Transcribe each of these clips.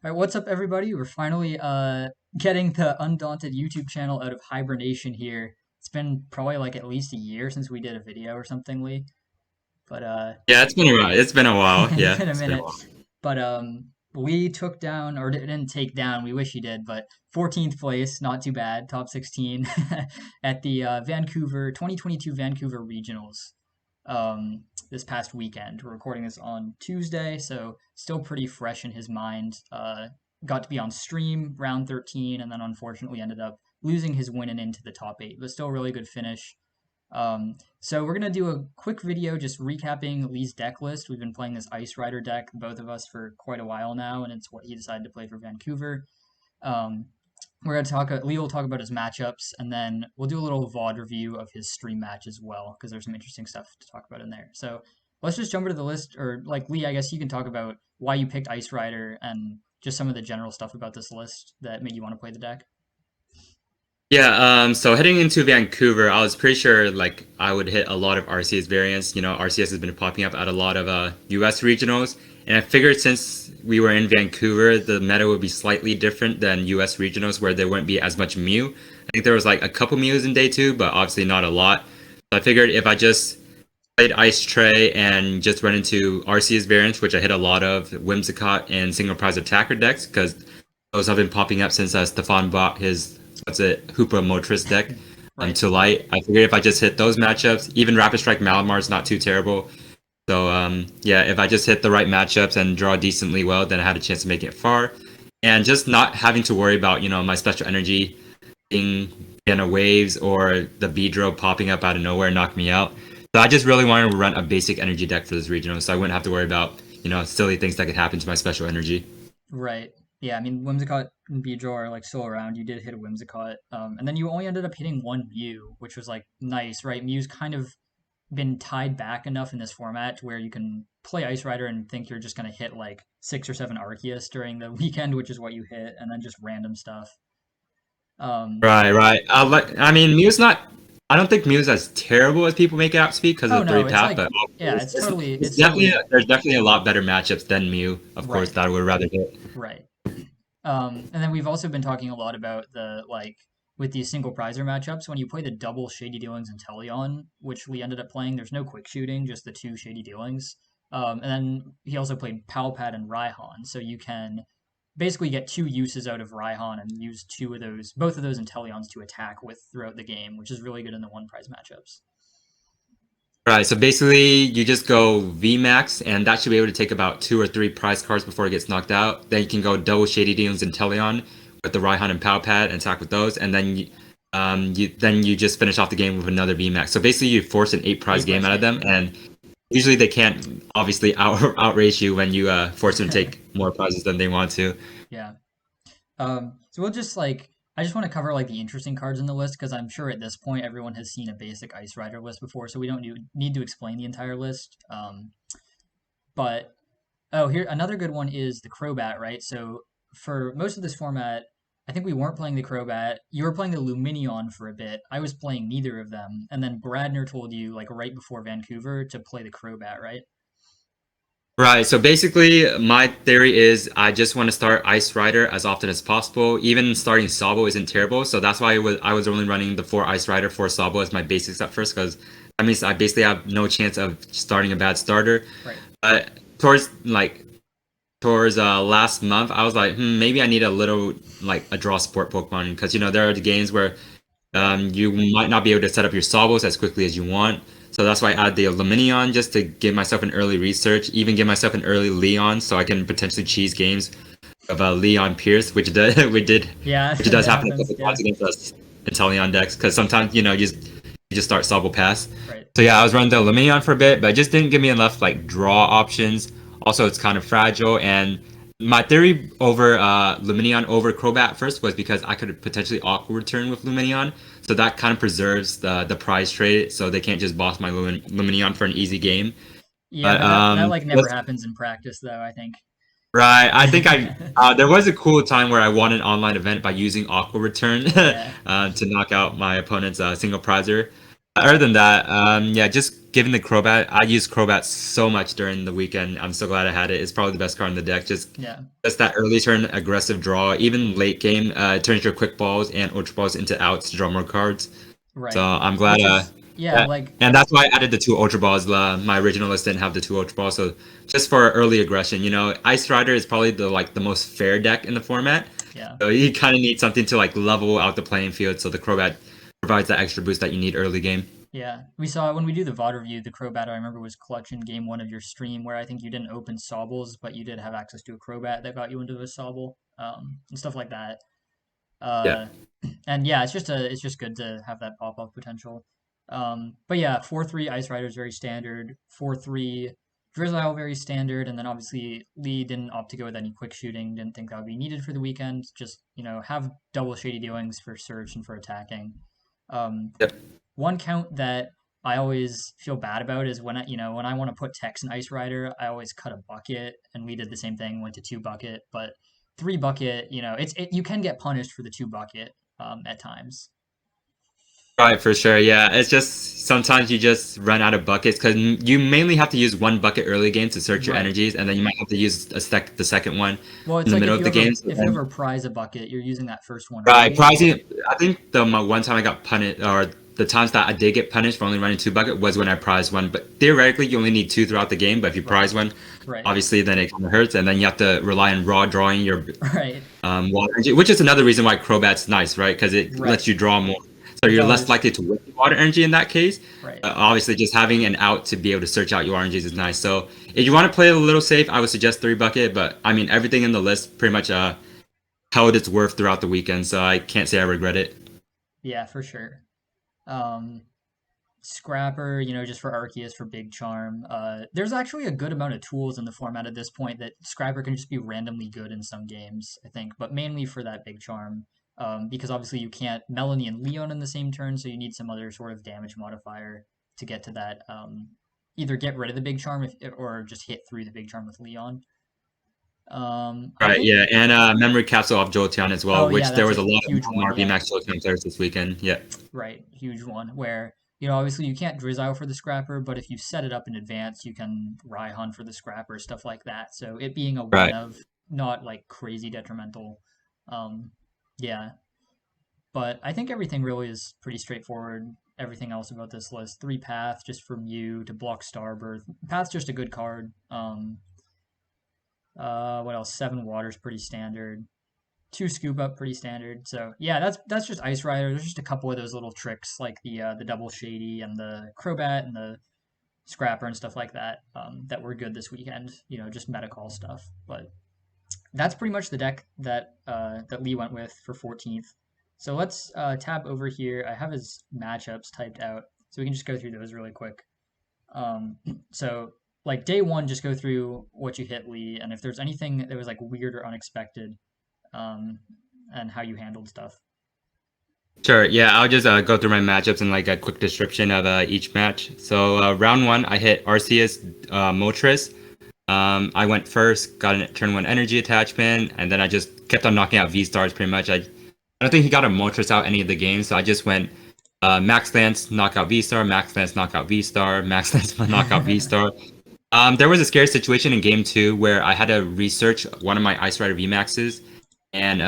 All right, what's up, everybody? We're finally getting the Undaunted YouTube channel out of hibernation here. It's been probably like at least a year since we did a video or something, Lee. But Yeah, it's been a while. It's been a while. it's Yeah, been a it's been a minute. while. But we took down, or didn't take down. We wish you did, but 14th place, not too bad. Top 16 at the Vancouver 2022 Vancouver Regionals. This past weekend. We're recording this on Tuesday, so still pretty fresh in his mind. Got to be on stream round 13, and then unfortunately ended up losing his win and into the top 8, but still a really good finish. So we're gonna do a quick video just recapping Lee's deck list. We've been playing this Ice Rider deck, both of us, for quite a while now, and it's what he decided to play for Vancouver. Um, we're gonna talk. Lee will talk about his matchups, and then we'll do a little VOD review of his stream match as well, because there's some interesting stuff to talk about in there. So let's just jump into the list, or like Lee, I guess you can talk about why you picked Ice Rider and just some of the general stuff about this list that made you want to play the deck. Yeah, so heading into Vancouver, I was pretty sure like I would hit a lot of RCS variants. You know, RCS has been popping up at a lot of US regionals, and I figured since we were in Vancouver, the meta would be slightly different than US regionals where there wouldn't be as much Mew. I think there was like a couple Mews in day two, but obviously not a lot. So I figured if I just played Ice Tray and just run into RCS variants, which I hit a lot of, Whimsicott and single prize attacker decks, because those have been popping up since Stefan bought his Hoopa Motris deck Right. to light. I figured if I just hit those matchups, even Rapid Strike Malamar is not too terrible. So yeah, if I just hit the right matchups and draw decently well, then I had a chance to make it far. And just not having to worry about, my special energy being in a waves or the Beedrill popping up out of nowhere knock me out. So I just really wanted to run a basic energy deck for this regional, so I wouldn't have to worry about, silly things that could happen to my special energy. Right. Yeah, I mean, Whimsicott and Beedrill are like still around. You did hit a Whimsicott. And then you only ended up hitting one Mew, which was like nice, right? Mew's kind of been tied back enough in this format to where you can play Ice Rider and think you're just going to hit like 6 or 7 Arceus during the weekend, which is what you hit, and then just random stuff. Um, Right, right. I mean, Mew's not. I don't think Mew's as terrible as people make it out to be because oh of the three no, it's path, like, but yeah, it's it's definitely totally there's definitely a lot better matchups than Mew, of course, right, that I would rather hit. right. And then we've also been talking a lot about the like with these single prizer matchups. When you play the double Shady Dealings and Teleon, which we ended up playing, there's no quick shooting, just the two Shady Dealings. And then he also played Palpad and Raihan, so you can basically get two uses out of Raihan and use both of those Inteleons to attack with throughout the game, which is really good in the one prize matchups. Right, so basically you just go VMAX, and that should be able to take about 2 or 3 prize cards before it gets knocked out. Then you can go double Shady Dealings and Teleon with the Raihan and Palpad and attack with those, and then you just finish off the game with another VMAX. So basically you force an 8 prize Eight game prize out of game, them, and usually they can't obviously outrace you when you force them to take more prizes than they want to. yeah. So we'll just like I just want to cover like the interesting cards in the list because I'm sure at this point everyone has seen a basic Ice Rider list before, so we don't need to explain the entire list. But oh, here another good one is the Crobat, right? So for most of this format, I think we weren't playing the Crobat. You were playing the Luminion for a bit. I was playing neither of them, and then Bradner told you like right before Vancouver to play the Crobat, right? Right. So basically, my theory is I just want to start Ice Rider as often as possible. Even starting Sabo isn't terrible, so that's why I was only running the 4 Ice Rider, 4 Sabo as my basics at first, because that means I basically have no chance of starting a bad starter. Right. But towards last month, I was like, maybe I need a little like a draw support Pokemon, because there are the games where you might not be able to set up your Sabos as quickly as you want. So that's why I add the Illuminion just to give myself an early research, even give myself an early Leon, so I can potentially cheese games of Leon Pierce, Yeah, which that does happen a happens. couple Yeah. times against us Inteleon decks, because sometimes you just start Sabo Pass. Right. So yeah, I was running the Illuminion for a bit, but it just didn't give me enough like draw options. Also, it's kind of fragile, and my theory over Luminion over Crobat first was because I could potentially awkward return with Luminion, so that kind of preserves the prize trade, so they can't just boss my Luminion for an easy game. Yeah, But but that like never happens in practice though, I think. right, I think there was a cool time where I won an online event by using Aqua Return Yeah. to knock out my opponent's single prizer. Other than that, yeah, just given the Crobat, I use Crobat so much during the weekend. I'm so glad I had it. It's probably the best card in the deck. Yeah, Just that early turn aggressive draw, even late game, turns your quick balls and ultra balls into outs to draw more cards. So right. I'm glad. Which is yeah, That, like and that's why I added the two ultra balls. My original list didn't have the two ultra balls, so just for early aggression, Ice Rider is probably the most fair deck in the format. yeah. So you kind of need something to like level out the playing field. So the Crobat provides that extra boost that you need early game. Yeah, we saw when we do the VOD review, the Crobat I remember was clutch in game one of your stream, where I think you didn't open Sobbles, but you did have access to a Crobat that got you into a Sobble, and stuff like that. Yeah. Uh, and yeah, it's just good to have that pop up potential. But yeah, 4-3 Ice Rider is very standard. 4-3 Drizzile very standard, and then obviously Lee didn't opt to go with any quick shooting. Didn't think that would be needed for the weekend. Just have double shady dealings for search and for attacking. Um, Yep. One count that I always feel bad about is when when I want to put Tex in Ice Rider, I always cut a bucket, and we did the same thing, went to 2 bucket, but 3 bucket, you can get punished for the 2 bucket at times. Right, for sure. Yeah, it's just sometimes you just run out of buckets because you mainly have to use one bucket early game to search your Right. energies, and then you might have to use the second one Well, in it's the like middle of the game. So if you then, ever prize a bucket, you're using that first one right, early. pricing. I think one time I got punished, or the times that I did get punished for only running 2 bucket was when I prized one. But theoretically, you only need two throughout the game. But if you Right. prize one, Right. obviously, then it kind of hurts, and then you have to rely on raw drawing your Right. water energy, which is another reason why Crobat's nice, right? Because it Right. lets you draw more. So It's you're less always likely to waste water energy in that case. right. Obviously, just having an out to be able to search out your RNGs is nice. So if you want to play a little safe, I would suggest 3 bucket. But I mean, everything in the list pretty much held its worth throughout the weekend. So I can't say I regret it. Yeah, for sure. Um, Scrapper, just for Arceus for Big Charm. There's actually a good amount of tools in the format at this point that Scrapper can just be randomly good in some games, I think, but mainly for that Big Charm. Because obviously you can't Melanie and Leon in the same turn, so you need some other sort of damage modifier to get to that. Either get rid of the Big Charm or just hit through the Big Charm with Leon. I Right, think. yeah, and memory capsule of Jolteon as well, Oh yeah, which there that's was a a lot of huge one. more Yeah, VMAX Jolteon players this weekend. Yeah, right, huge one. Where obviously you can't Drizzile for the Scrapper, but if you set it up in advance, you can Raihan for the Scrapper, stuff like that. So it being a one right. of, not like crazy detrimental. Um, yeah, but I think everything really is pretty straightforward. Everything else about this list, 3 path just for Mew to block Starbirth. Path's just a good card. What else? 7 water's pretty standard. 2 scoop up, pretty standard. So yeah, that's just Ice Rider. There's just a couple of those little tricks like the double shady and the Crobat and the Scrapper and stuff like that that were good this weekend. Just meta call stuff. But that's pretty much the deck that Lee went with for 14th. So let's tab over here. I have his matchups typed out, so we can just go through those really quick. Um, so like day one, just go through what you hit, Lee, and if there's anything that was like weird or unexpected, um, and how you handled stuff. Sure. Yeah, I'll just go through my matchups and like a quick description of each match. So round one, I hit Arceus Moltres. I went first, got a turn one energy attachment, and then I just kept on knocking out V stars pretty much. I don't think he got a Moltres out any of the games, so I just went Max Lance, knockout V star, Max Lance, knockout V star, Max Lance, knockout V star. There was a scary situation in game two where I had to research one of my Ice Rider VMAXs, and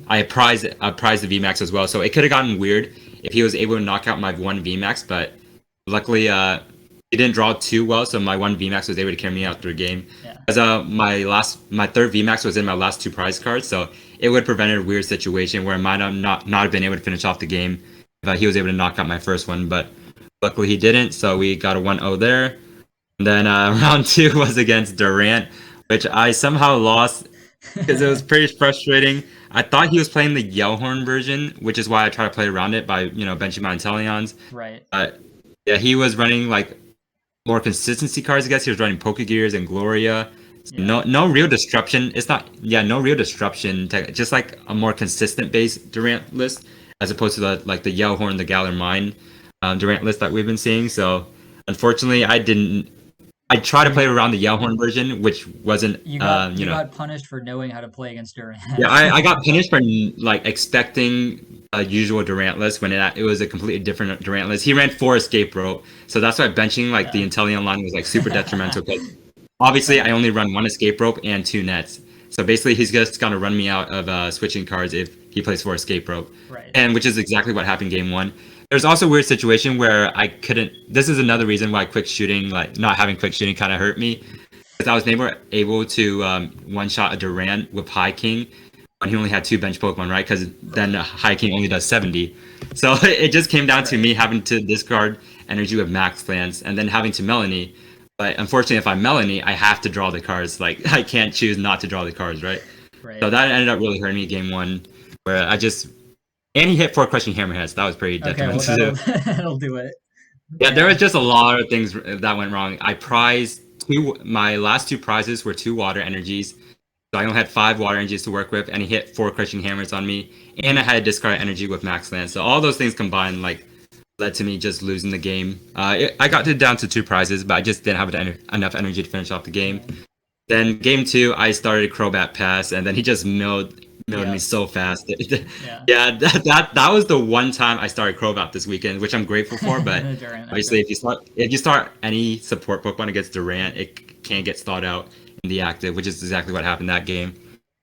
I prized the VMAX as well. So it could have gotten weird if he was able to knock out my one VMAX, but luckily he didn't draw too well, so my one VMAX was able to carry me out through a game. Yeah. As my third VMAX was in my last two prize cards, so it would have prevented a weird situation where I might have not have been able to finish off the game if he was able to knock out my first one, but luckily he didn't, so we got a 1-0 there. And then round two was against Durant, which I somehow lost because it was pretty frustrating. I thought he was playing the Yellhorn version, which is why I tried to play around it by benching my Inteleons. Right. Yeah, he was running like more consistency cards. I guess he was running Pokegears and Gloria. Yeah. No real disruption. It's not no real disruption. Just like a more consistent base Durant list as opposed to the Yellhorn, the Galar Mine Durant list that we've been seeing. So unfortunately, I didn't I tried to So play around the Yellhorn version, which wasn't, you got punished for knowing how to play against Durant. yeah, I got punished for like expecting a usual Durant list when it was a completely different Durant list. He ran 4 escape rope, so that's why benching like the Yeah. Intellion line was like super detrimental. Because obviously, I Right. only run 1 escape rope and 2 nets. So basically, he's just gonna run me out of switching cards if he plays 4 escape rope, Right. and which is exactly what happened game one. There's also a weird situation where I couldn't. This is another reason why quick shooting, like not having quick shooting, kind of hurt me. Because I was never able to one shot a Durant with High King when he only had 2 bench Pokemon, right? Because then High King only does 70. So it just came down to Right. me having to discard energy with Max Lance and then having to Melanie. But unfortunately, if I'm Melanie, I have to draw the cards. Like I can't choose not to draw the cards, right? So Right. that ended up really hurting me game one, where I just and he hit 4 crushing hammerheads. That was pretty Okay. Well, detrimental too. that'll do it. Yeah, there was Yeah. just a lot of things that went wrong. I prized two. My last 2 prizes were 2 water energies, so I only had 5 water energies to work with, and he hit 4 crushing hammers on me, and I had to discard energy with Max Lance. So all those things combined, like, led to me just losing the game. I got it down to 2 prizes, but I just didn't have enough energy to finish off the game. Then game two, I started Crobat Pass, and then he just milled me Yeah. so fast. Yeah. Yeah, that was the one time I started Crobat this weekend, which I'm grateful for. But Durant. obviously, Okay. if you start any support Pokemon against Durant, it can't get thought out in the active, which is exactly what happened that game.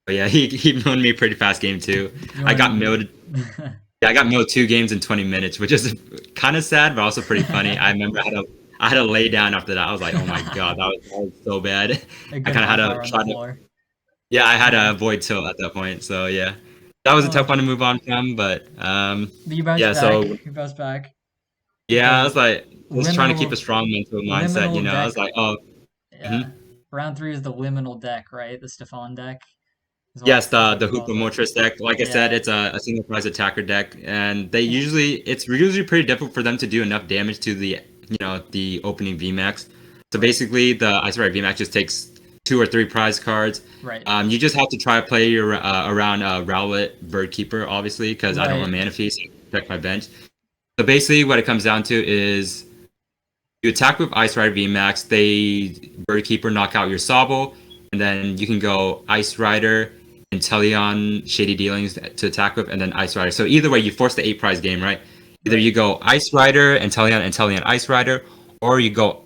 But yeah, he milled me pretty fast game two. You I want got milled. to? Yeah, I got milled 2 games in 20 minutes, which is kind of sad, but also pretty funny. I remember I had to lay down after that. I was like, oh my god, that was so bad. A I good kind of had half to hour on the try to. floor. Yeah, I had to Yeah. avoid tilt at that point. So yeah, that was a tough Oh, one to move on from. But but you bounced yeah. back. So You bounced back. yeah, I was The like just trying to keep a liminal strong mental mindset. liminal I deck. was like, oh, Yeah. mhm. Round three is the liminal deck, right? The Stefan deck Yes, is the what the he calls Hoopa it. Mortis deck. Like I said, Yeah. it's a single prize attacker deck, and Yeah. it's usually pretty difficult for them to do enough damage to the opening VMAX. So Right. basically, the Ice Rider VMAX just takes 2 or 3 prize cards. Right. You just have to try to play your around Rowlet Birdkeeper, obviously, because I don't run Right. Manaphy, so I can protect my bench. So basically, what it comes down to is you attack with Ice Rider VMAX, they Birdkeeper knock out your Sobble, and then you can go Ice Rider, Inteleon, Shady Dealings to attack with, and then Ice Rider. So either way, you force the 8 prize game, right? Either you Right. go Ice Rider, Inteleon, Inteleon, Ice Rider, or you go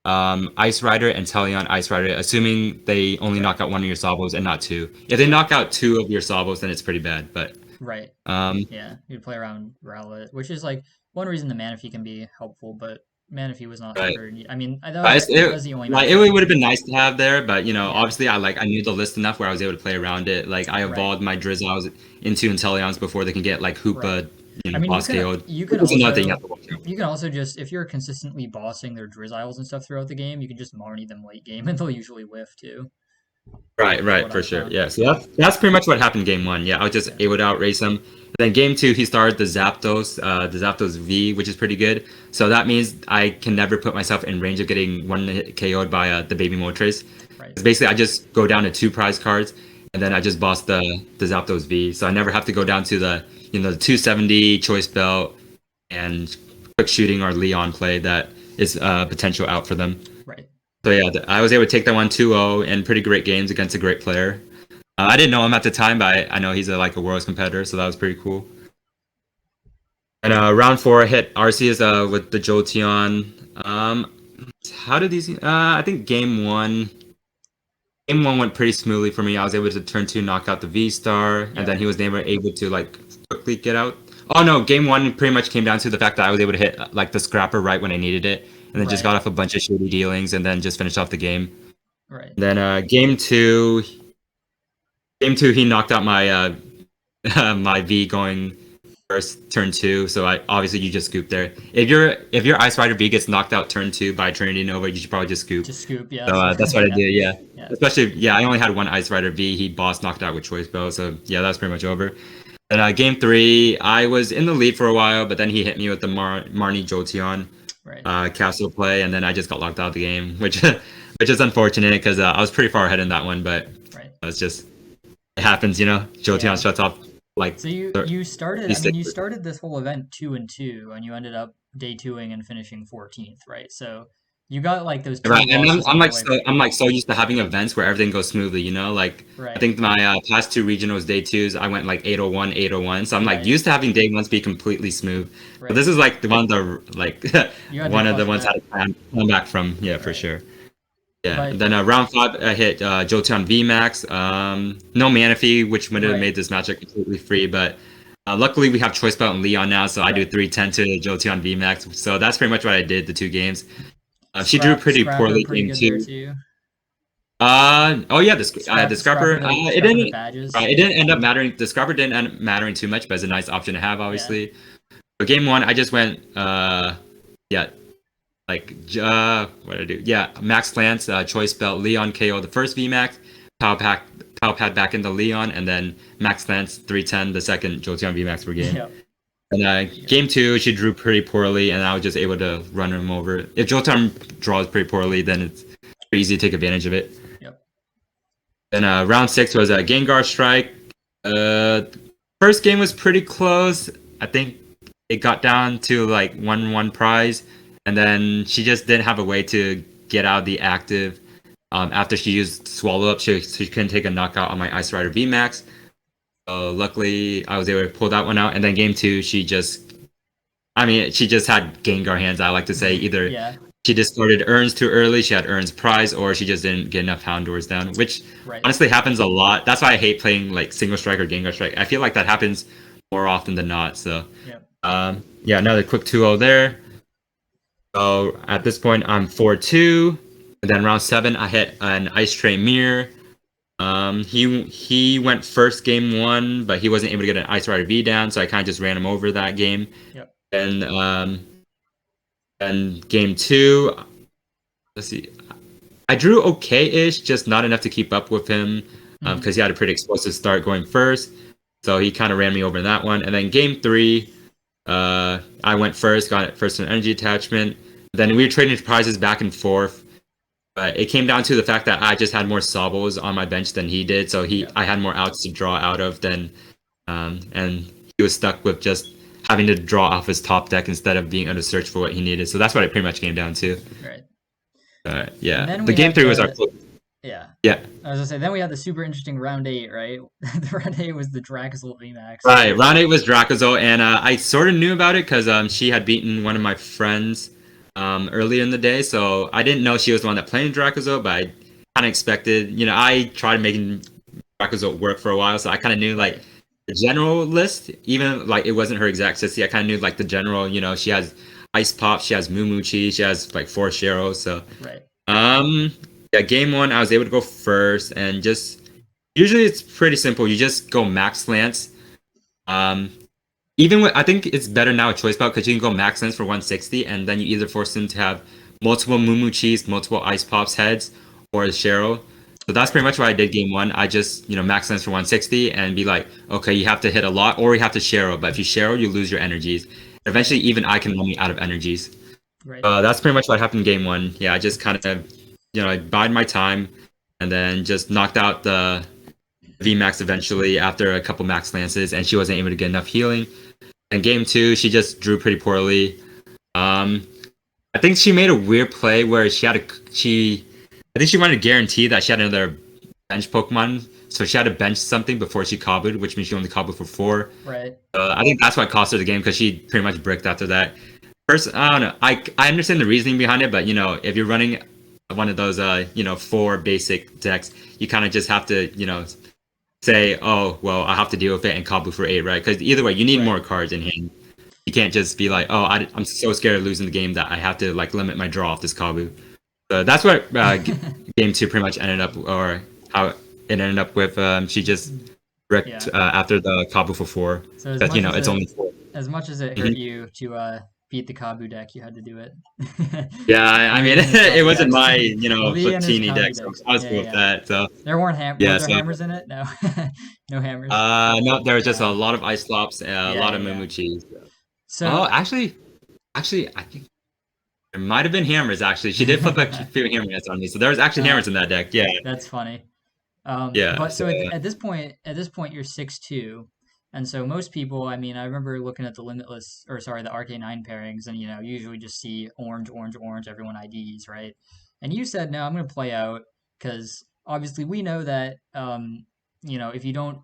Ice Rider, Inteleon, Ice Rider, assuming they only Right. knock out one of your Sobbles and not 2. If they knock out 2 of your Sobbles, then it's pretty bad. But Right. um, Yeah. You'd play around Rowlet, which is like one reason the Manaphy can be helpful, but Manaphy was not right. super. I mean, that It, was the only like it Manaphy I would have played. been nice to have there, but Yeah. obviously I knew the list enough where I was able to play around it. Like I Right. evolved my Drizzles into Inteleons before they can get like Right. Hoopa, I mean, boss KO'd, you can which is another thing you have also to watch out. just if you're consistently bossing their Drizziles and stuff throughout the game, you can just Marnie them late game and they'll usually whiff too. Right, Is right, what for I've sure. found. Yeah, so that's pretty much what happened game one. Yeah, I was just Yeah. able to outrace him. Then game two, he started the Zapdos V, which is pretty good. So that means I can never put myself in range of getting one hit KO'd by the Baby Moltres. Right. Because basically, I just go down to 2 prize cards, and then I just boss the Zapdos V. So I never have to go down to the 270 Choice Belt and quick shooting or Leon play that is potential out for them. Right. So yeah, I was able to take that one 2-0 and pretty great games against a great player. I didn't know him at the time, but I know he's like a Worlds competitor, so that was pretty cool. And round four, I hit Arceus with the Jolteon. How did these? I think game one went pretty smoothly for me. I was able to turn two, knock out the V Star, and Yep. then he was never able to like quickly get out. Oh no, game one pretty much came down to the fact that I was able to hit like the Scrapper right when I needed it, and then just Right. got off a bunch of shitty dealings, and then just finished off the game. Right. Then game two, he knocked out my my V going first turn two. So I obviously you just scoop there. If your Ice Rider V gets knocked out turn two by Trinity Nova, you should probably just scoop. Just scoop. Yeah. So that's what I Yeah. did. Yeah, Yeah. especially I only had one Ice Rider V. He boss knocked out with Choice Bell. So yeah, that's pretty much over. And game three, I was in the lead for a while, but then he hit me with the Marnie Jolteon Right. castle play, and then I just got locked out of the game, which which is unfortunate because I was pretty far ahead in that one, but Right. it's just it happens, Jolteon Yeah. shuts off like So you started. I mean, you started this whole event 2-2, and you ended up day twoing and finishing 14th, right? So You got like those two Right, and losses out of the way I'm pretty. like so used to having events where everything goes smoothly, you know. Like I Right. think my past two regionals day twos, I went like 801, 801. So I'm like Right. used to having day ones be completely smooth. But Right. this is like the one of the like You had to one of the clutch ones that. I had to come back from. Yeah, for Right. sure. Yeah, and But then round five, I hit Jolteon VMAX. No mana fee, which would have right. made this matchup completely free. But luckily, we have Choice Belt and Leon now, so I do Right. 310 to Jolteon VMAX. So that's pretty much what I did the two games. She drew pretty Scrapper poorly pretty game good there two. too. Oh yeah, the Scrapper scrapper. the It scrapper the didn't. badges. Right, it didn't end up mattering. The scrapper didn't end up mattering too much, but it's a nice option to have, Yeah. obviously. But game one, I just went. Yeah, like what did I do? Yeah, Max Lance, Choice Belt, Leon KO the first VMAX, Pow Pack, Pow Pad back into Leon, and then Max Lance 310 the second Jolteon VMAX per game. Yep. And There you go. game two, she drew pretty poorly, and I was just able to run him over. If Jolteon draws pretty poorly, then it's pretty easy to take advantage of it. Yep. Then round six was a Gengar Strike. Uh, First game was pretty close. I think it got down to like 1-1 prize, and then she just didn't have a way to get out of the active. After she used Swallow Up, she couldn't take a knockout on my Ice Rider VMAX. So luckily, I was able to pull that one out. And then game two, I mean, she just had Gengar hands. I like to say either Yeah. she discarded Urns too early, she had Urns prize, or she just didn't get enough Houndours down, which Right. honestly happens a lot. That's why I hate playing like single strike or Gengar strike. I feel like that happens more often than not. So, Yep. yeah, another quick 2-0 there. So at this point, I'm 4-2. And then round seven, I hit an Ice Train Mirror. He went first game one, but he wasn't able to get an Ice Rider V down, so I kind of just ran him over that game. Yep. And game two, let's see, I drew okay-ish, just not enough to keep up with him because he had a pretty explosive start going first. So he kind of ran me over in that one. And then game three, I went first, got first an energy attachment. Then we were trading prizes back and forth. But it came down to the fact that I just had more Sobbles on my bench than he did. So I had more outs to draw out of than, and he was stuck with just having to draw off his top deck instead of being able to search for what he needed. So that's what it pretty much came down to. Right. Yeah. And then The we game had three was our yeah. yeah. I was gonna say then we had the super interesting round eight, right? The round eight was the Draxel VMAX. Right. Round eight was Dracozo, and I sort of knew about it because she had beaten one of my friends earlier in the day. So I didn't know she was the one that played Dracozo, but I kind of expected. You know, I tried making Dracozo work for a while, so I kind of knew like the general list. Even like it wasn't her exact sissy, I kind of knew like the general. You know, she has Ice Pop, she has Mumuchi, she has like 4 Shero. So Right. yeah, game one I was able to go first, and just usually it's pretty simple. You just go Max Lance. Even with, I think it's better now with Choice Belt because you can go Max Lance for 160, and then you either force him to have multiple Mumuchis, multiple Ice Pops heads, or a Shero. So that's pretty much what I did game one. I just, Max Lance for 160 and be like, okay, you have to hit a lot or you have to Shero. But if you Shero, you lose your energies. Eventually, even I can run me out of energies. Right. That's pretty much what happened in game one. Yeah, I just kind of, I bided my time and then just knocked out the VMAX eventually after a couple Max Lances, and she wasn't able to get enough healing. And game two, she just drew pretty poorly. I think she made a weird play where I think she wanted to guarantee that she had another bench Pokemon, so she had to bench something before she cobbled, which means she only cobbled for 4. Right. I think that's what cost her the game because she pretty much bricked after that. First, I don't know. I understand the reasoning behind it, but if you're running one of those 4 basic decks, you kind of just have to say, oh well, I have to deal with it and cobble for 8, right? Because either way, you need more cards in hand. You can't just be like, oh, I'm so scared of losing the game that I have to like limit my draw off this Kabu. So that's what game 2 pretty much ended up, or how it ended up with. She just bricked after the Kabu for 4. So because it's only 4. As much as it hurt you to beat the Kabu deck, you had to do it. Yeah, I mean, it wasn't my teeny deck, so I was cool with that. So there weren't hammers in it. No, no hammers. No, there was just a lot of Ice Flops and a lot of Mumuchis. So actually, I think there might have been hammers. Actually, she did flip a few hammers on me, so there was actually hammers in that deck. Yeah, that's funny. yeah. But so at this point, you're 6-2. And so most people, I mean, I remember looking at the limitless, or sorry, the RK9 pairings, and you usually just see orange, orange, orange, everyone IDs, right? And you said, no, I'm going to play out because obviously we know that, if you don't,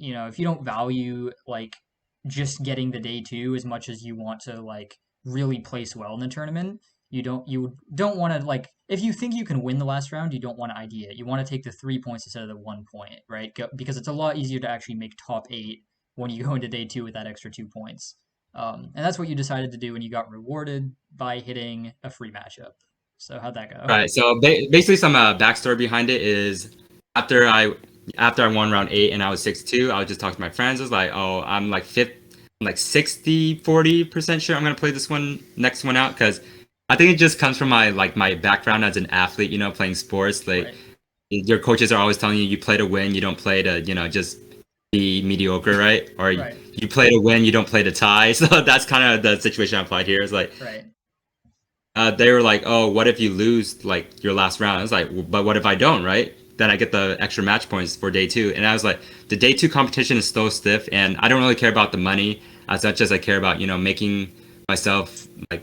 if you don't value like just getting the day two as much as you want to like really place well in the tournament, you don't want to like if you think you can win the last round, you don't want to ID it. You want to take the 3 points instead of the 1 point, right? Because it's a lot easier to actually make top eight when you go into day two with that extra 2 points. And that's what you decided to do when you got rewarded by hitting a free matchup. So how'd that go? Right. So basically, some backstory behind it is after I after I won round 8 and I was 6-2, I would just talk to my friends. I was like, oh, I'm like 60-40% sure I'm gonna play this next one out because I think it just comes from my background as an athlete. Playing sports. Like Right. your coaches are always telling you play to win. You don't play to just be mediocre, right? Or Right. you play to win. You don't play to tie. So that's kind of the situation I applied here. It's like Right. they were like, "Oh, what if you lose like your last round?" I was like, "But what if I don't?" Right? Then I get the extra match points for day two, and I was like, "The day two competition is so stiff, and I don't really care about the money as much as I care about making myself like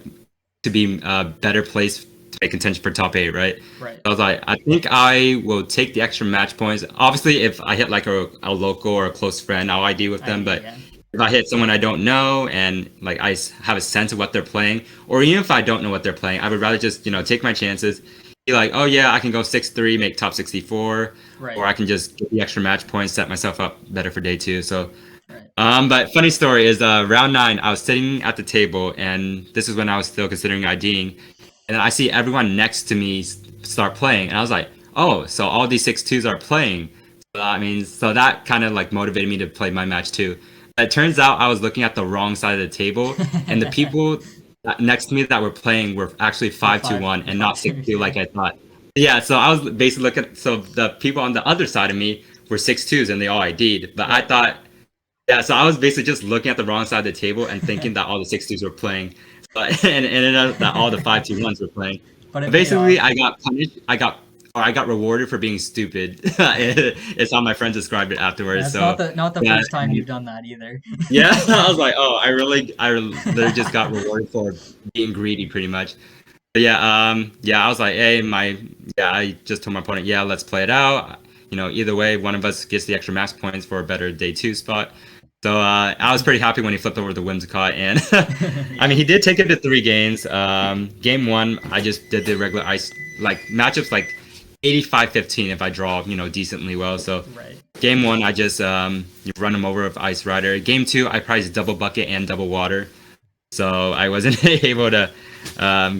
to be a better place to make contention for top eight, right?" Right. I was like, I think I will take the extra match points. Obviously, if I hit like a local or a close friend, I'll ID with them. But Yeah. if I hit someone I don't know and like have a sense of what they're playing, or even if I don't know what they're playing, I would rather just take my chances. Be like, oh yeah, I can go 6-3, make top 64, Right. or I can just get the extra match points, set myself up better for day two. So, Right. but funny story is round 9, I was sitting at the table, and this is when I was still considering IDing, and I see everyone next to me start playing, and I was like, oh, so all these 6-2s are playing. So that kind of like motivated me to play my match too. It turns out I was looking at the wrong side of the table, and the people next to me that were playing were actually 5-2-1 and not 6-2 like I thought. Yeah, so I was basically looking. So the people on the other side of me were 6-2s and they all ID'd, but I thought, yeah. So I was basically just looking at the wrong side of the table and thinking that all the 6-2s were playing, but and it ended up that all the 5-2-1s were playing. But it Basically, I got punished. I got rewarded for being stupid. It's how my friends described it afterwards. That's So not the yeah, first time you've done that either. yeah, I was like, oh, I literally just got rewarded for being greedy, pretty much. But yeah, I was like, hey, I just told my opponent, yeah, let's play it out. Either way, one of us gets the extra max points for a better day two spot. So I was pretty happy when he flipped over the Whimsicott, and I mean, he did take it to 3 games. Game 1, I just did the regular ice like matchups like 85-15 if I draw decently well. So Right. game 1, I just run him over with Ice Rider. Game 2, I priced double bucket and double water, so I wasn't able to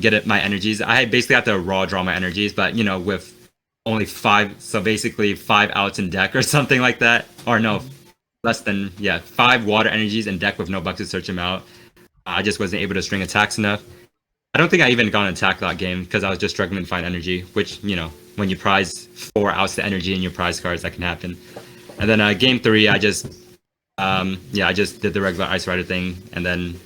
get my energies. I basically have to raw draw my energies, but with only 5, so basically 5 outs in deck or something like that, or no, less than 5 water energies in deck with no buck to search them out. I just wasn't able to string attacks enough. I don't think I even got an attack that game because I was just struggling to find energy, which when you prize 4 outs to energy in your prize cards, that can happen. And then game 3, I just I just did the regular Ice Rider thing, and then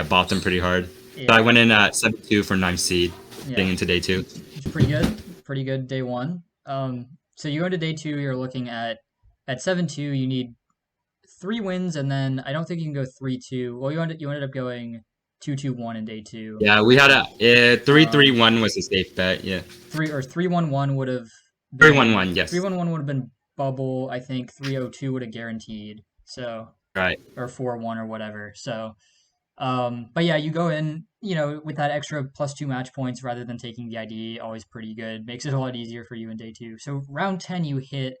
bought them pretty hard. Yeah. So I went in at 7-2 for 9th seed, getting into day 2. It's pretty good day 1. So you go into day 2, you're looking at 7-2, you need 3 wins, and then I don't think you can go 3-2. Well, you ended up going 2-2-1 in day 2. Yeah, we had a 3-3-1 was a safe bet. Yeah, 3-1-1 would have been 3-1-1. Yes, 3-1-1 would have been bubble. I think 3-0-2 would have guaranteed. So right. or 4-1 or whatever. So but yeah, you go in, with that extra +2 match points rather than taking the ID, always pretty good. Makes it a lot easier for you in day 2. So round 10, you hit.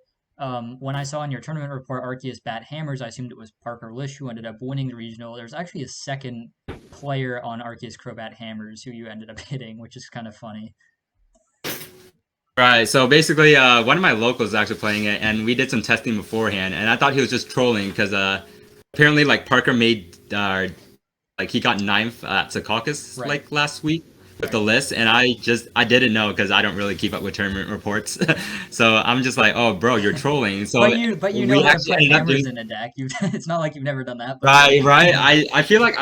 When I saw in your tournament report Arceus Bat Hammers, I assumed it was Parker Lish who ended up winning the regional. There's actually a second player on Arceus Crobat Hammers who you ended up hitting, which is kind of funny. Right. So basically, one of my locals is actually playing it, and we did some testing beforehand, and I thought he was just trolling because apparently, like Parker made like he got 9th at Secaucus like last week with the list, and I didn't know because I don't really keep up with tournament reports. So I'm just like, oh, bro, you're trolling. So but you know how to play hammers in a deck. It's not like you've never done that. Right. I feel like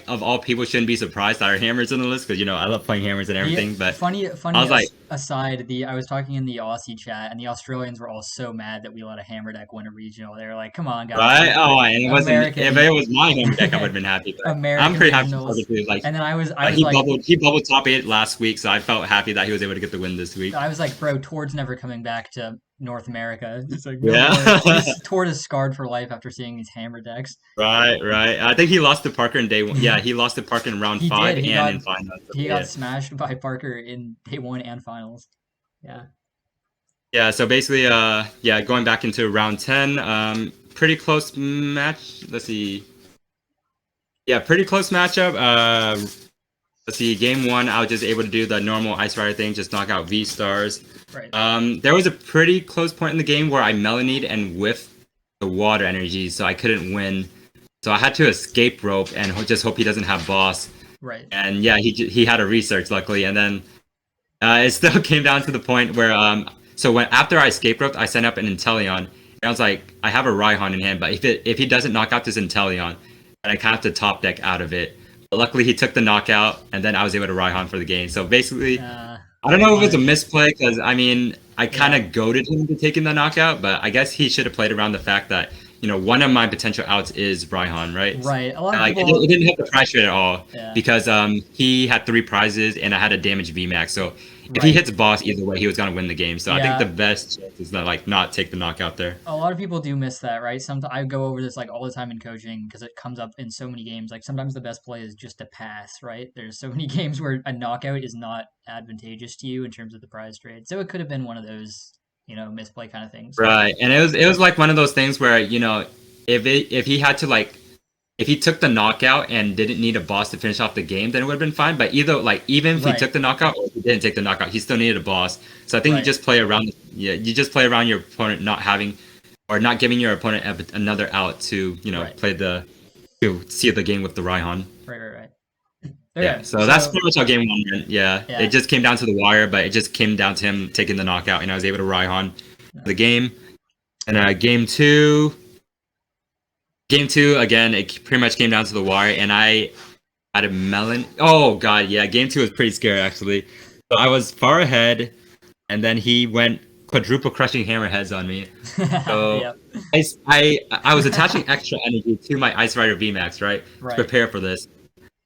of all people shouldn't be surprised that our hammers in the list because I love playing hammers and everything. But funny. I was like, aside, the I was talking in the Aussie chat, and the Australians were all so mad that we let a hammer deck win a regional. They were like, "Come on, guys! Right? Like Oh, and it wasn't. If American, it was my home deck, I would have been happy. But I'm American pretty happy for Parker regionals." too. Like, And then I was he like, bubbled top 8 last week, so I felt happy that he was able to get the win this week. bro, Tord's never coming back to North America. It's like no Yeah. more. Tord is scarred for life after seeing these hammer decks. Right, right. I think he lost to Parker in day one. Yeah, he lost to Parker in round He five did. and in finals. He Yeah. got smashed by Parker in day one and finals. Yeah. Yeah, so basically, yeah, going back into round 10, pretty close match. Let's see. Yeah, pretty close matchup. Let's see, game 1, I was just able to do the normal Ice Rider thing, just knock out V-Stars. Right. There was a pretty close point in the game where I melanied and whiffed the water energy, so I couldn't win. So I had to escape rope and just hope he doesn't have boss. Right. And yeah, he had a research, luckily. And then it still came down to the point where so after I escape roped, I sent up an Inteleon. And I was like, I have a Raihan in hand, but if he doesn't knock out this Inteleon, then I kind of have to top deck out of it. But luckily, he took the knockout, and then I was able to Raihan for the game. So basically, I don't know if it's a misplay, because I mean, I kind of goaded him to taking the knockout, but I guess he should have played around the fact that, you know, one of my potential outs is Raihan, right? Right. A lot of like people... it didn't hit the price rate at all, because he had 3 prizes and I had a damage VMAX. So if he hits boss either way, he was gonna win the game. So I think the best chance is to like not take the knockout there. A lot of people do miss that, right? Sometimes I go over this like all the time in coaching because it comes up in so many games. Like sometimes the best play is just to pass, right? There's so many games where a knockout is not advantageous to you in terms of the prize trade. So it could have been one of those, you know, misplay kind of things. Right, and it was like one of those things where, you know, if he had to like, if he took the knockout and didn't need a boss to finish off the game, then it would have been fine. But even if he took the knockout or if he didn't take the knockout, he still needed a boss. So I think you just play around. Yeah, you just play around your opponent not having, or not giving your opponent another out to, you know, play to see the game with the Raihan. Right. Okay, yeah, so that's pretty much how game 1 went. Yeah, it just came down to the wire, but it just came down to him taking the knockout, and I was able to Raihan the game. And game 2. Game 2, again, it pretty much came down to the wire, and I had a melon. Oh, God, yeah, game 2 was pretty scary, actually. So I was far ahead, and then he went quadruple crushing hammerheads on me. So I was attaching extra energy to my Ice Rider VMAX, right? To prepare for this.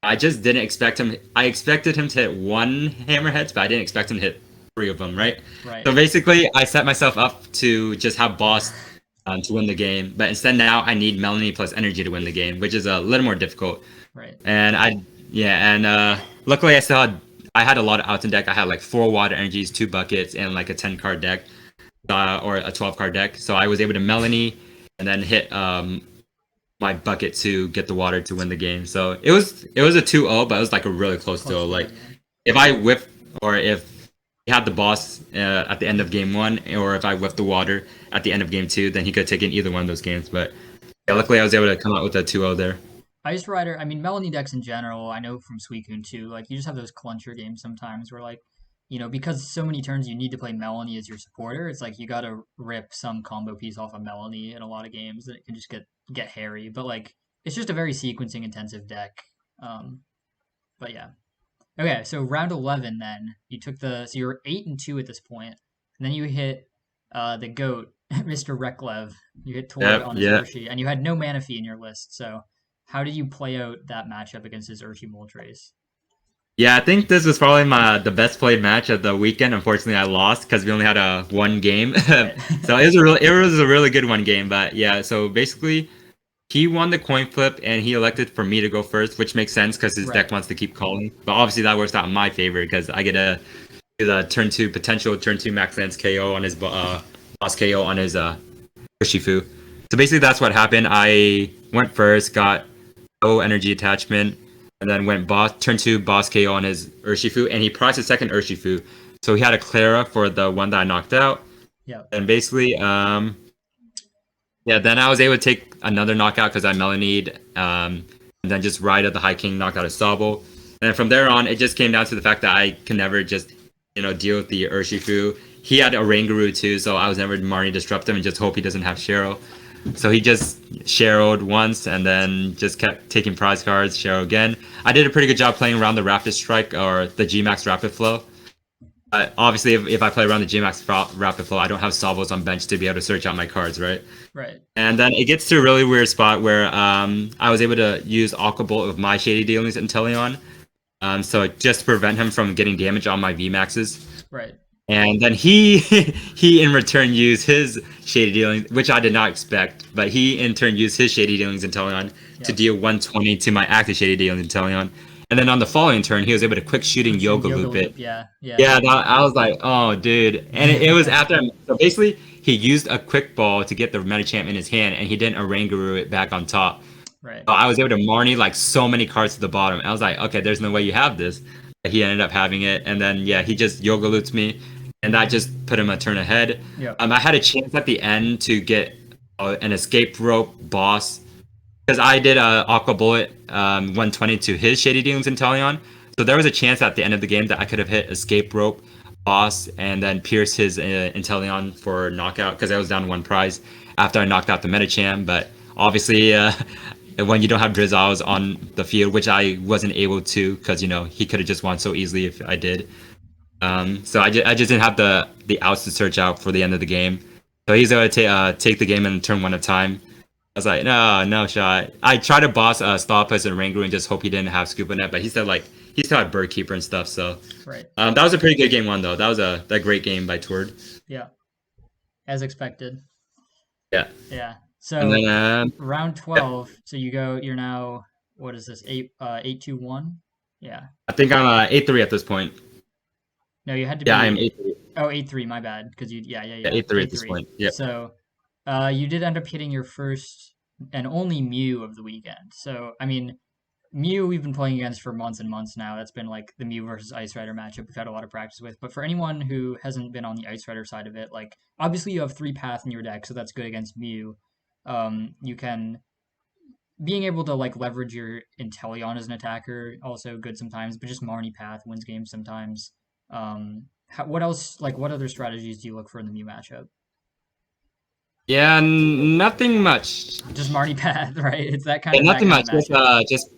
I just didn't expect him. I expected him to hit 1 hammerheads, but I didn't expect him to hit 3 of them, right? So basically, I set myself up to just have boss to win the game, but instead now I need Melanie plus energy to win the game, which is a little more difficult. And luckily I had a lot of outs in deck. I had like 4 water energies, 2 buckets, and like a 10 card deck, or a 12 card deck. So I was able to Melanie and then hit my bucket to get the water to win the game. So it was a 2-0, but it was like a really close duel. Like if I whip, or if he had the boss at the end of game 1, or if I whipped the water at the end of game 2, then he could have taken either one of those games. But yeah, luckily I was able to come out with a 2-0 there. Ice Rider, I mean, Melanie decks in general, I know from Suicune too, like you just have those cluncher games sometimes where, like, you know, because so many turns you need to play Melanie as your supporter, it's like you gotta rip some combo piece off of Melanie in a lot of games, and it can just get hairy. But like, it's just a very sequencing intensive deck. But yeah. Okay, so round 11 then, so you were 8-2 at this point, and then you hit the GOAT, Mr. Reklev. You hit Tord on his Urshi, and you had no Manaphy in your list, so how did you play out that matchup against his Urshi Moltres? Yeah, I think this was probably the best played match of the weekend. Unfortunately, I lost because we only had one game. So it was a really good one game. But yeah, so basically, he won the coin flip and he elected for me to go first, which makes sense because his deck wants to keep calling. But obviously, that works out in my favor because I get to do the potential turn 2 max lance KO on his boss KO on his Urshifu. So basically, that's what happened. I went first, got no energy attachment, and then went turn 2 boss KO on his Urshifu, and he prized his second Urshifu. So he had a Clara for the one that I knocked out. Yeah. And basically, then I was able to take another knockout because I Melanied, and then just ride at the High King, knock out a Sobble. And then from there on, it just came down to the fact that I can never just, deal with the Urshifu. He had a Rangaroo too, so I was never Marnie disrupt him and just hope he doesn't have Cheryl. So he just Sharrowed once and then just kept taking prize cards, Sharrow again. I did a pretty good job playing around the Rapid Strike or the G-Max Rapid Flow. Obviously, if I play around the GMAX Rapid Flow, I don't have salvos on bench to be able to search out my cards, right? Right. And then it gets to a really weird spot where I was able to use Aqua Bolt of my Shady Dealings in Teleon. So just to prevent him from getting damage on my VMAXs. Right. And then he he in return used his Shady Dealings, which I did not expect, but he in turn used his Shady Dealings in Teleon to Yep. deal 120 to my active Shady Dealings in Teleon. And then on the following turn, he was able to quick shooting Quick shooting Yoga yoga Loop it. loop. Yeah. Yeah. Yeah, I was like, oh, dude. And it was after, so basically, he used a quick ball to get the Medicham in his hand, and he didn't Oranguru it back on top. Right. So I was able to Marnie like so many cards to the bottom. I was like, okay, there's no way you have this. But he ended up having it, and then yeah, he just Yoga Loots me, and that just put him a turn ahead. Yep. I had a chance at the end to get an escape rope boss because I did a Aqua Bullet 120 to his Shady Dealings in Talion. So there was a chance at the end of the game that I could have hit escape rope boss and then pierce his Inteleon for knockout because I was down one prize after I knocked out the Medicham. But obviously, when you don't have Drizzles on the field, which I wasn't able to because he could have just won so easily if I did. So I just didn't have the outs to search out for the end of the game. So he's able to take the game in turn one at a time. I was like, no shot. I tried to boss Stallpus and Rangu and just hope he didn't have Scuba Net, but he still had Bird Keeper and stuff. So Right. that was a pretty good game one though. That was a great game by Tord. Yeah. As expected. Yeah. Yeah. And So then round 12. So you're now, what is this? 8-2-1? Yeah. I think I'm 8-3 at this point. No, you had to Yeah, be. I am 8-3. Oh, 8-3, my bad. Because yeah. Yeah, 8-3 at this point. Yeah. So you did end up hitting your first and only Mew of the weekend. So, I mean, Mew we've been playing against for months and months now. That's been like the Mew versus Ice Rider matchup we've had a lot of practice with. But for anyone who hasn't been on the Ice Rider side of it, like obviously you have 3 path in your deck, so that's good against Mew. You can being able to like leverage your Inteleon as an attacker also good sometimes, but just Marnie path wins games sometimes. What else? Like, what other strategies do you look for in the Mew matchup? Yeah, nothing much. Just Marnie path, right? It's that kind Yeah, of that nothing kind much. of matchup. Just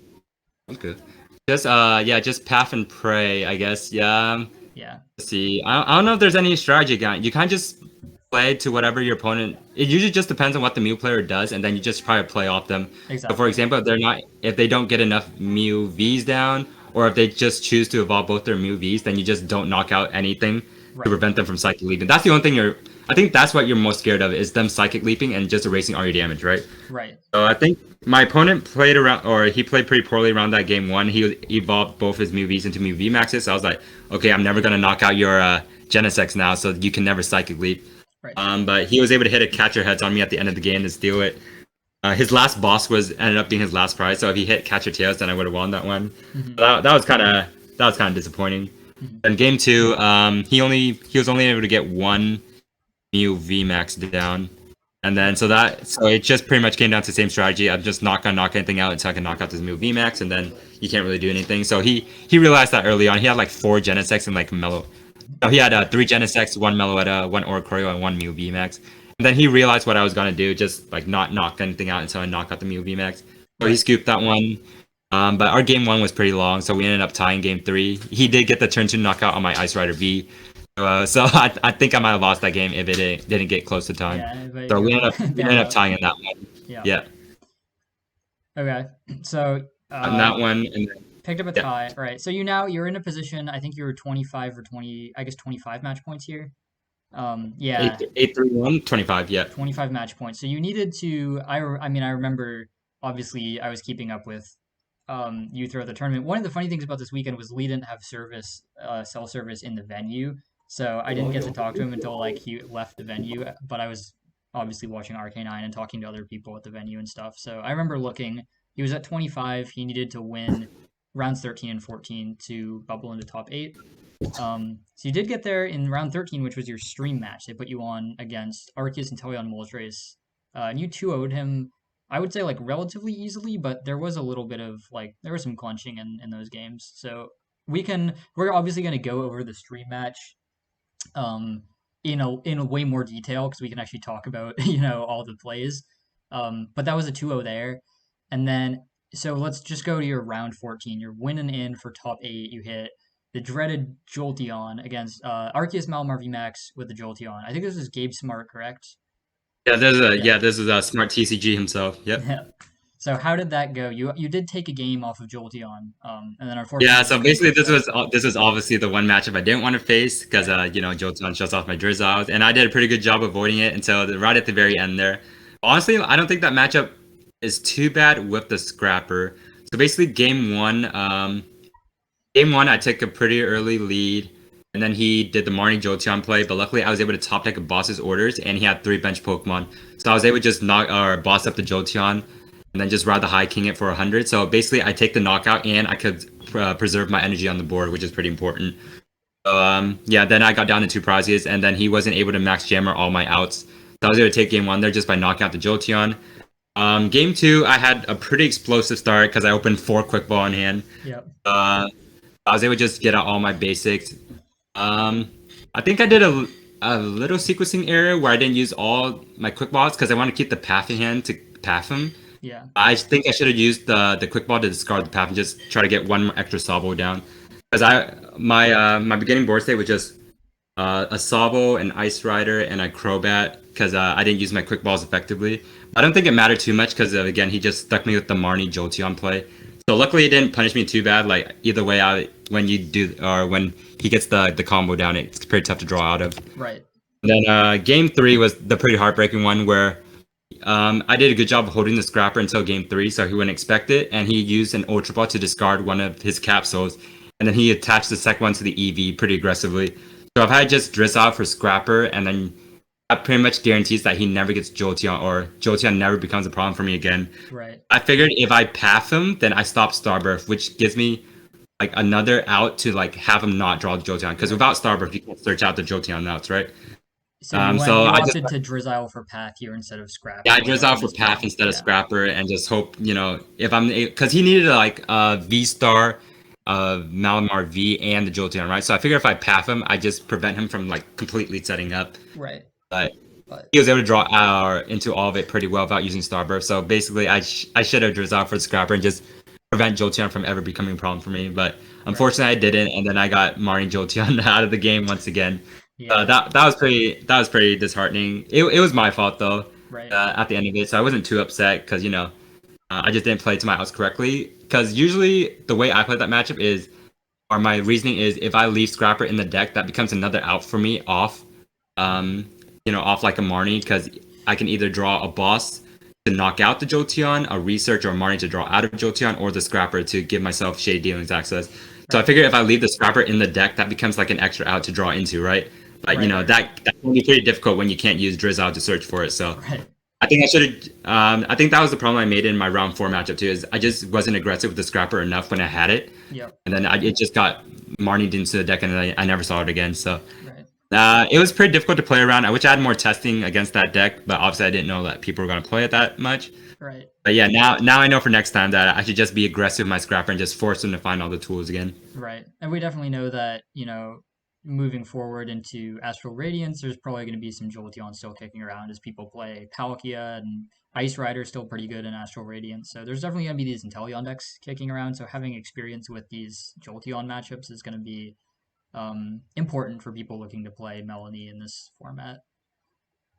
okay. Just path and pray, I guess. Yeah. Yeah, Let's see. I don't know if there's any strategy guide. You kind of just play to whatever your opponent. It usually just depends on what the Mew player does, and then you just probably play off them. So, exactly. for example, if they don't get enough Mew Vs down, or if they just choose to evolve both their Mew Vs, then you just don't knock out anything to Right, prevent them from psychic leaping. That's the only thing I think that's what you're most scared of is them psychic leaping and just erasing all your damage, right? right. So I think my opponent played around, or he played pretty poorly around that game one. He evolved both his Mew Vs into Mew VMAXs. So I was like, okay, I'm never gonna knock out your Genesect now, so you can never psychic leap. Right. But he was able to hit a catcher heads on me at the end of the game to steal it. His last boss ended up being his last prize. So if he hit catcher tails, then I would have won that one. Mm-hmm. That was kind of disappointing. Mm-hmm. And game two, he was only able to get one Mew VMAX down. And then so it just pretty much came down to the same strategy. I'm just not gonna knock anything out until I can knock out this Mew VMAX, and then you can't really do anything. So he realized that early on. He had like 4 Genesects and like Mellow. No, he had 3 Genesects, 1 Meloetta, 1 Oricorio, and 1 Mew VMAX. And then he realized what I was gonna do, just like not knock anything out until I knock out the Mew VMAX. So he scooped that one. But our game 1 was pretty long, so we ended up tying game 3. He did get the turn 2 knockout on my Ice Rider V. So I think I might have lost that game if it didn't get close to time. Yeah, but So we ended up tying in that one. Yeah. Yeah. Okay. So On that one, and then, picked up a yeah. tie. Right. So you're in a position. I think you're 25 or 20. I guess 25 match points here. Yeah. 8-3-1, 25. Yeah. 25 match points. So you needed to. I mean, I remember. Obviously, I was keeping up with you throughout the tournament. One of the funny things about this weekend was Lee didn't have cell service in the venue. So I didn't get to talk to him until like he left the venue, but I was obviously watching RK9 and talking to other people at the venue and stuff. So I remember looking, he was at 25. He needed to win rounds 13 and 14 to bubble into top 8. So you did get there in round 13, which was your stream match. They put you on against Arceus and Teleon Moltres. And you 2-0'd him, I would say like relatively easily, but there was a little bit of like, there was some clenching in those games. So we're obviously going to go over the stream match in a way more detail because we can actually talk about all the plays. But that was a 2-0 there, and then so let's just go to your round 14. You're winning in for top 8. You hit the dreaded Jolteon against Arceus Malamar VMAX with the Jolteon. I think this was Gabe Smart, correct? Yeah. this is a smart TCG himself. Yep. Yeah. So how did that go? You did take a game off of Jolteon, and then Yeah, unfortunately so just couldn't basically push that. this was obviously the one matchup I didn't want to face because Right. Jolteon shuts off my Drizzles, and I did a pretty good job avoiding it until right at the very end there. Honestly, I don't think that matchup is too bad with the Scrapper. So basically, game one I took a pretty early lead, and then he did the Marnie Jolteon play, but luckily I was able to top deck a boss's orders, and he had 3 bench Pokemon, so I was able to just knock or boss up the Jolteon, and then just ride the High King it for 100. So basically, I take the knockout, and I could preserve my energy on the board, which is pretty important. So yeah, then I got down to 2 prizes, and then he wasn't able to max jammer all my outs. So I was able to take game one there just by knocking out the Jolteon. Game two, I had a pretty explosive start because I opened 4 quick ball in hand. Yep. I was able to just get out all my basics. I think I did a little sequencing error where I didn't use all my quick balls because I want to keep the path in hand to path him. Yeah. I think I should have used the quick ball to discard the path and just try to get one extra Sabo down. Because my beginning board state was just a Sabo, an Ice Rider, and a Crobat because I didn't use my quick balls effectively. I don't think it mattered too much because again he just stuck me with the Marnie Jolteon play. So luckily it didn't punish me too bad. Like either way, when you do or when he gets the combo down, it's pretty tough to draw out of. Right. And then game three was the pretty heartbreaking one where I did a good job of holding the Scrapper until game three, so he wouldn't expect it, and he used an Ultra Ball to discard one of his capsules, and then he attached the second one to the EV pretty aggressively. So if I had just Drizzle for Scrapper, and then that pretty much guarantees that he never gets Jolteon, or Jolteon never becomes a problem for me again. Right. I figured if I path him, then I stop Starbirth, which gives me like another out to like have him not draw the Jolteon, because without Starbirth, you can't search out the Jolteon outs, right? So you went. So You I just opted to Drizzile for Path here instead of Scrapper, yeah, I which Drizzle I out think for is Path fair. instead of Yeah. Scrapper, and just hope if I'm because he needed like V Star, Malamar V, and the Jolteon, right? So I figure if I path him, I just prevent him from like completely setting up. Right. But But he was able to draw into all of it pretty well without using Starburst. So basically, I should have Drizzle out for Scrapper and just prevent Jolteon from ever becoming a problem for me. But right. unfortunately, I didn't, and then I got Marnie Jolteon out of the game once again. Yeah. That was pretty disheartening. It was my fault though. Right. At the end of it, so I wasn't too upset because I just didn't play to my outs correctly. Because usually the way I play that matchup is, or my reasoning is, if I leave Scrapper in the deck, that becomes another out for me off, off like a Marnie, because I can either draw a boss to knock out the Jolteon, a Research, or a Marnie to draw out of Jolteon, or the Scrapper to give myself Shade Dealings access. So I Right. figure if I leave the Scrapper in the deck, that becomes like an extra out to draw into, right? But Right. Right. Right. that can be pretty difficult when you can't use Drizzle to search for it. So Right. I think I should have. I think that was the problem I made in my round four matchup too. Is I just wasn't aggressive with the Scrapper enough when I had it, Yep. and then it just got Marnied into the deck, and I never saw it again. So Right. it was pretty difficult to play around. I wish I had more testing against that deck, but obviously I didn't know that people were going to play it that much. Right. But yeah, now I know for next time that I should just be aggressive with my Scrapper and just force them to find all the tools again. Right. And we definitely know that, moving forward into Astral Radiance, there's probably going to be some Jolteon still kicking around as people play Palkia, and Ice Rider is still pretty good in Astral Radiance. So there's definitely going to be these Inteleon decks kicking around. So having experience with these Jolteon matchups is going to be important for people looking to play Melanie in this format.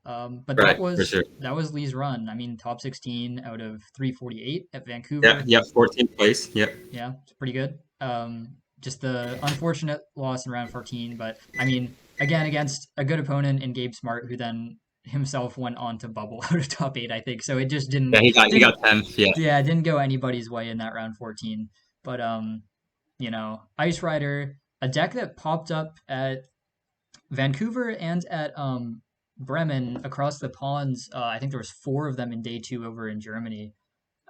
But Right, for sure. that was Lee's run. I mean, top 16 out of 348 at Yeah, Vancouver. yeah, 14th place. Yep. Yeah, it's pretty good. Just the unfortunate loss in round 14, but I mean, again, against a good opponent in Gabe Smart, who then himself went on to bubble out of top 8, I think. So it just Yeah, he didn't got 10th. Yeah. yeah, didn't go anybody's way in that round 14. But Ice Rider, a deck that popped up at Vancouver and at Bremen across the ponds. I think there was 4 of them in day 2 over in Germany.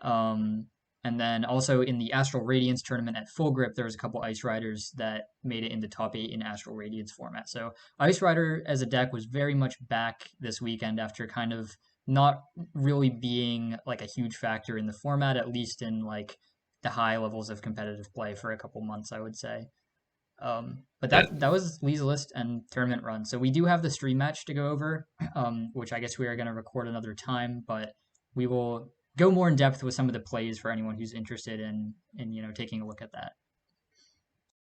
Um, and then also in the Astral Radiance tournament at Full Grip, there was a couple Ice Riders that made it into top 8 in Astral Radiance format. So Ice Rider as a deck was very much back this weekend after kind of not really being like a huge factor in the format, at least in like the high levels of competitive play for a couple months, I would say. But Yeah. that was Lee's list and tournament run. So we do have the stream match to go over, which I guess we are going to record another time. But we will go more in depth with some of the plays for anyone who's interested in taking a look at that.